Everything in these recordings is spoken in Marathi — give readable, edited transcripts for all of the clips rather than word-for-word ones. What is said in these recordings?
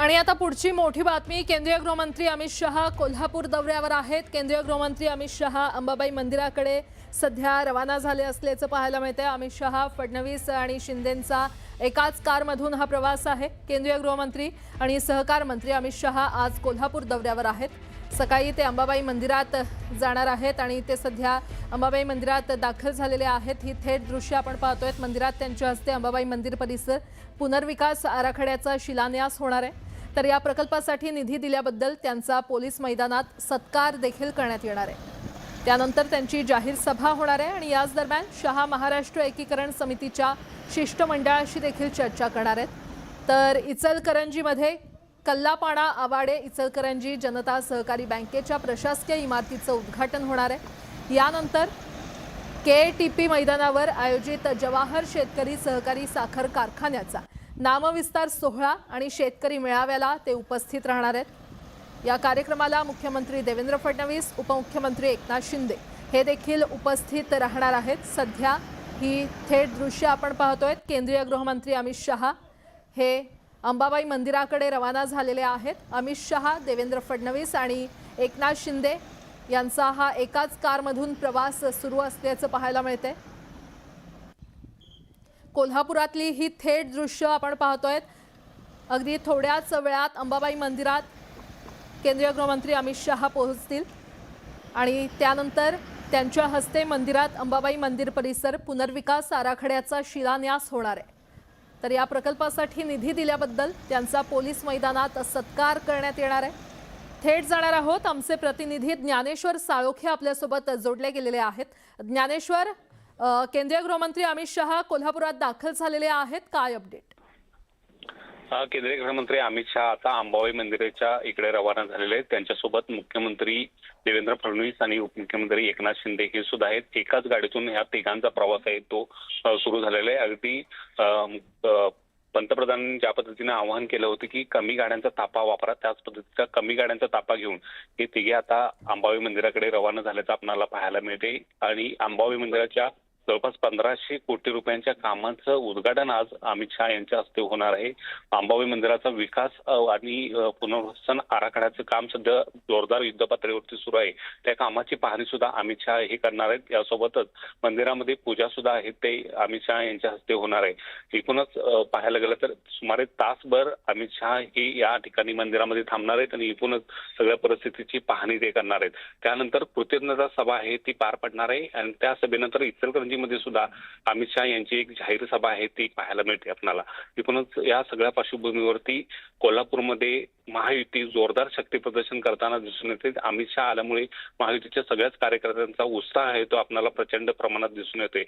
आणि आता पुढची मोठी बातमी, केंद्रीय गृहमंत्री अमित शहा कोल्हापूर दौऱ्यावर आहेत। केंद्रीय गृहमंत्री अमित शहा अंबाबाई मंदिराकडे सध्या रवाना झाले असल्याचं पाहायला मिळतंय। अमित शहा, फडणवीस आणि शिंदेंचा एकाच कारमधून हा प्रवास आहे। केंद्रीय गृहमंत्री आणि सहकार मंत्री अमित शहा आज कोल्हापूर दौऱ्यावर आहेत। सकाळी ते अंबाबाई मंदिरात जाणार आहेत आणि ते सध्या अंबाबाई मंदिरात दाखल झालेले आहेत। ही थेट दृश्य आपण पाहतोय। मंदिरात त्यांच्या हस्ते अंबाबाई मंदिर परिसर पुनर्विकास आराखड्याचा शिलान्यास होणार आहे। तर या प्रकल्पासाठी निधी दिल्याबद्दल त्यांचा पोलीस मैदानात सत्कार देखील करण्यात येणार आहे। त्यानंतर त्यांची जाहीर सभा होणार आहे आणि याच दरम्यान शहा महाराष्ट्र एकीकरण समितीच्या शिष्टमंडळाशी देखील चर्चा करणार आहेत। तर इचलकरंजीमध्ये कल्लापाडा आवाडे इचलकरंजी जनता सहकारी बँकेच्या प्रशासकीय इमारतीचं उद्घाटन होणार आहे। यानंतर केटीपी मैदानावर आयोजित जवाहर शेतकरी सहकारी साखर कारखान्याचा नामविस्तार सोहळा आणि शेतकरी मेळाव्याला ते उपस्थित राहणार आहेत। या कार्यक्रमाला मुख्यमंत्री देवेंद्र फडणवीस, उपमुख्यमंत्री एकनाथ शिंदे हे देखील उपस्थित राहणार आहेत। सध्या ही थेट दृश्य आपण पाहतोय। केंद्रीय गृहमंत्री अमित शहा हे अंबाबाई मंदिराकडे रवाना झालेले आहेत। अमित शहा, देवेंद्र फडणवीस आणि एकनाथ शिंदे यांचा हा एकाच कारमधून प्रवास सुरू असल्याचं पाहायला मिळतंय। कोल्हापुरातली ही थेट दृश्य आपण पाहतोय। अगदी थोड्याच वेळात अंबाबाई मंदिरात केंद्रीय गृहमंत्री अमित शहा पोहोचतील आणि त्यानंतर त्यांच्या हस्ते मंदिरात अंबाबाई मंदिर परिसर पुनर्विकास आराखड्याचा शिलान्यास होणार आहे। तर या प्रकल्पासाठी निधी दिल्याबद्दल त्यांचा पोलीस मैदानात सत्कार करण्यात येणार आहे। थेट जाणार आहोत। आमचे प्रतिनिधी ज्ञानेश्वर साळोखे आपल्यासोबत जोडले गेलेले आहेत। ज्ञानेश्वर, केंद्रीय गृहमंत्री अमित शहा कोल्हापुरात दाखल झालेले आहेत, काय अपडेट? केंद्रीय गृहमंत्री अमित शहा आता अंबाबाई मंदिराच्या इकडे रवाना झालेले आहेत। त्यांच्यासोबत मुख्यमंत्री देवेंद्र फडणवीस आणि उपमुख्यमंत्री एकनाथ शिंदे हे सुद्धा आहेत। एकाच गाडीतून ह्या तिघांचा प्रवास आहे तो सुरू झालेला आहे। अगदी पंतप्रधानांनी ज्या पद्धतीने आवाहन केलं होतं की कमी गाड्यांचा ताफा वापरा, त्याच पद्धतीचा कमी गाड्यांचा ताफा घेऊन हे तिघे आता अंबाबाई मंदिराकडे रवाना झाल्याचं आपल्याला पाहायला मिळते। आणि अंबाबाई मंदिराच्या जवळपास 1500 कोटी रुपयांच्या कामाचं उद्घाटन आज अमित शहा यांच्या हस्ते होणार आहे। अंबाबाई मंदिराचा विकास आणि पुनर्वसन आराखड्याचं काम सध्या जोरदार युद्धपातळीवरती सुरू आहे। त्या कामाची पाहणी सुद्धा अमित शहा हे करणार आहेत। यासोबतच मंदिरामध्ये पूजा सुद्धा आहे ते अमित शहा यांच्या हस्ते होणार आहे। एकूणच पाहायला गेलं तर सुमारे तासभर अमित शहा हे या ठिकाणी मंदिरामध्ये थांबणार आहेत आणि एकूणच सगळ्या परिस्थितीची पाहणी ते करणार आहेत। त्यानंतर कृतज्ञता सभा आहे ती पार पडणार आहे आणि त्या सभेनंतर इचलकरंजी मध्ये सुद्धा अमित शहा यांची एक जाहीर सभा आहे ती पाहायला मिळते आपल्याला। एकूणच या सगळ्या पार्श्वभूमीवरती कोल्हापूरमध्ये महायुती जोरदार शक्ती प्रदर्शन करताना दिसून येते। अमित शहा आल्यामुळे महायुतीच्या सगळ्याच कार्यकर्त्यांचा उत्साह आहे तो आपल्याला प्रचंड प्रमाणात दिसून येते।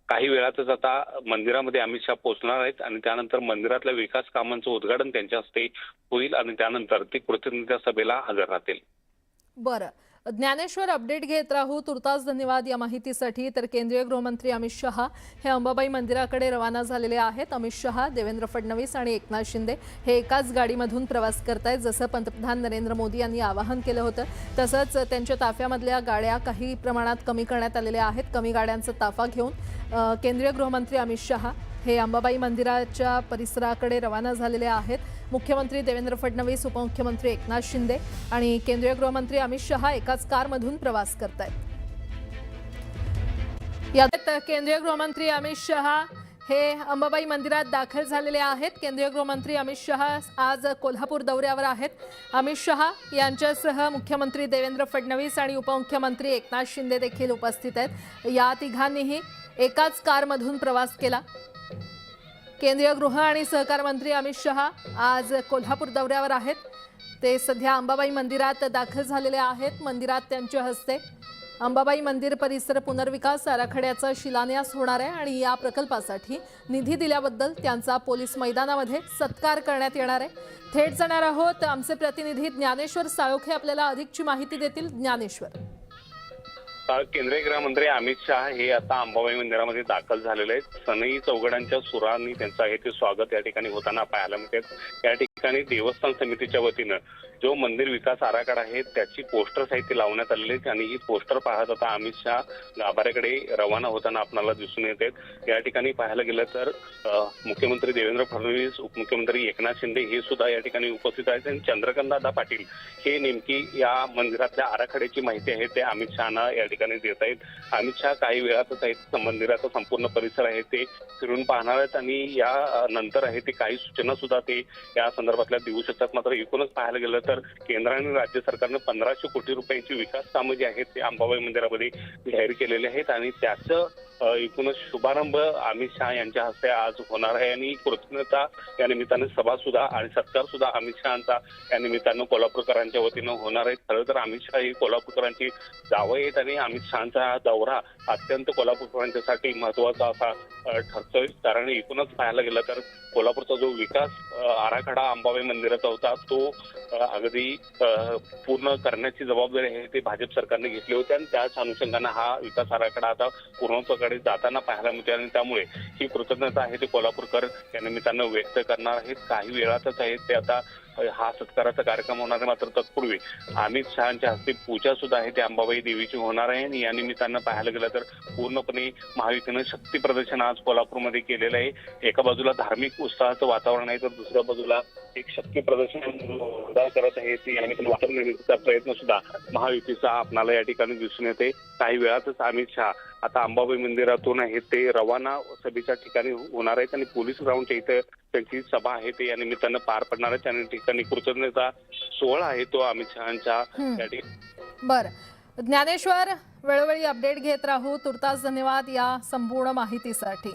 काही वेळातच आता मंदिरामध्ये अमित शहा पोहोचणार आहेत आणि त्यानंतर मंदिरातल्या विकास कामांचं उद्घाटन त्यांच्या हस्ते होईल आणि त्यानंतर ते कृतज्ञता सभेला हजर राहतील। बरं, ज्ञानेश्वर, अपडेट घेत राहू। तुर्तास धन्यवाद या माहितीसाठी। तर केंद्रीय गृहमंत्री अमित शहा हे अंबाबाई मंदिराकडे रवाना झालेले आहेत। अमित शहा, देवेंद्र फडणवीस आणि एकनाथ शिंदे हे एकाच गाडीमधून प्रवास करतायत। जसं पंतप्रधान नरेंद्र मोदी यांनी आवाहन केलं होतं तसंच त्यांच्या ताफ्यामधल्या गाड्या काही प्रमाणात कमी करण्यात आलेल्या आहेत। कमी गाड्यांचा ताफा घेऊन केंद्रीय गृहमंत्री अमित शहा हे अंबाबाई मंदिराच्या परिसराकडे रवाना झालेले आहेत। मुख्यमंत्री देवेंद्र फडणवीस, उपमुख्यमंत्री एकनाथ शिंदे आणि केंद्रीय गृहमंत्री अमित शहा एकाच कारमधून प्रवास करतायत। यात केंद्रीय गृहमंत्री अमित शहा हे अंबाबाई मंदिरात दाखल झालेले आहेत। केंद्रीय गृहमंत्री अमित शहा आज कोल्हापूर दौऱ्यावर आहेत। अमित शहा यांच्यासह मुख्यमंत्री देवेंद्र फडणवीस आणि उपमुख्यमंत्री एकनाथ शिंदे देखील उपस्थित आहेत। या तिघांनीही एकाच कारमधून प्रवास केला। केंद्रीय गृह आणि सहकार मंत्री अमित शहा आज कोल्हापूर दौऱ्यावर आहेत। ते सध्या अंबाबाई मंदिरात दाखल झालेले आहेत। मंदिरात त्यांच्या हस्ते अंबाबाई मंदिर परिसर पुनर्विकास आराखड्याचा शिलान्यास होणार आहे आणि या प्रकल्पासाठी निधी दिल्याबद्दल त्यांचा पोलीस मैदानामध्ये सत्कार करण्यात येणार आहे। थेट जाणार आहोत। आमचे प्रतिनिधी ज्ञानेश्वर साळोखे आपल्याला अधिकची माहिती देतील। ज्ञानेश्वर, केंद्रीय गृहमंत्री अमित शहा हे आता अंबाबाई मंदिरामध्ये दाखल झालेले आहेत। सनई चौघडांच्या सुरांनी त्यांचं आहे ते स्वागत या ठिकाणी होताना पाहायला मिळते। या ठिकाणी ठिकाणी देवस्थान समितीच्या वतीनं जो मंदिर विकास आराखडा आहे त्याची पोस्टर साहित्य लावण्यात आलेले आहेत आणि ही पोस्टर पाहत आता अमित शहा गाभाऱ्याकडे रवाना होताना आपल्याला दिसून येत आहेत। या ठिकाणी पाहायला गेलं तर मुख्यमंत्री देवेंद्र फडणवीस, उपमुख्यमंत्री एकनाथ शिंदे हे सुद्धा या ठिकाणी उपस्थित आहेत आणि चंद्रकांतदादा पाटील हे नेमकी या मंदिरातल्या आराखड्याची माहिती आहे ते अमित शहाना या ठिकाणी देत आहेत। अमित शहा काही वेळातच आहेत मंदिराचा संपूर्ण परिसर आहे ते फिरून पाहणार आहेत आणि या नंतर आहे ते काही सूचना सुद्धा ते या संदर्भातल्या देऊ शकतात। मात्र एकूणच पाहायला गेलं तर केंद्र आणि राज्य सरकारनं 1500 कोटी रुपयांची विकास कामं जी आहेत ते अंबाबाई मंदिरामध्ये जाहीर केलेले आहेत आणि त्याचं एकूणच शुभारंभ अमित शहा यांच्या हस्ते आज होणार आहे आणि कृतज्ञता या निमित्ताने सभा सुद्धा आणि सत्कार सुद्धा अमित शहांचा या निमित्तानं कोल्हापूरकरांच्या वतीनं होणार आहे। खरं तर अमित शहा ही कोल्हापूरकरांची जावं आहेत आणि अमित शहांचा हा दौरा अत्यंत कोल्हापूरकरांच्यासाठी महत्वाचा असा ठरतोय। कारण एकूणच पाहायला गेलं तर कोल्हापूरचा जो विकास आराखडा अंबाबाई मंदिराचा होता तो अगदी पूर्ण करण्याची जबाबदारी आहे ते भाजप सरकारने घेतली होती आणि त्याच अनुषंगाने हा विकास आराखडा आता पूर्णत्वाकडे जाताना पाहायला मिळते आणि त्यामुळे ही कृतज्ञता आहे ते कोल्हापूरकर या निमित्तानं व्यक्त करणार आहेत। काही वेळातच आहेत ते आता हा सत्काराचा कार्यक्रम होणार आहे। मात्र तत्पूर्वी अमित शहांच्या हस्ते पूजा सुद्धा आहे ते अंबाबाई देवीची होणार आहे आणि या निमित्तानं पाहायला गेलं तर पूर्णपणे महायुतीनं शक्ती प्रदर्शन आज कोल्हापूरमध्ये केलेलं आहे। एका बाजूला धार्मिक उत्साहाचं वातावरण आहे तर दुसऱ्या बाजूला एक शक्ती प्रदर्शन करत आहे ते या निमित्तानं वातावरण निर्मितीचा प्रयत्न सुद्धा महायुतीचा आपणाला या ठिकाणी दिसून येते। काही वेळातच अमित शहा आता अंबाबाई मंदिरातून आहे ते रवाना सभेच्या ठिकाणी होणार आहेत आणि पोलीस ग्राउंडच्या इथे त्यांची सभा आहे ते या निमित्तानं पार पडणार आहे। त्या ठिकाणी कृतज्ञता सोहळा आहे तो अमित शहांच्या या ठिकाणी। बरं ज्ञानेश्वर, वेळोवेळी अपडेट घेत राहू। तुर्तास धन्यवाद या संपूर्ण माहितीसाठी।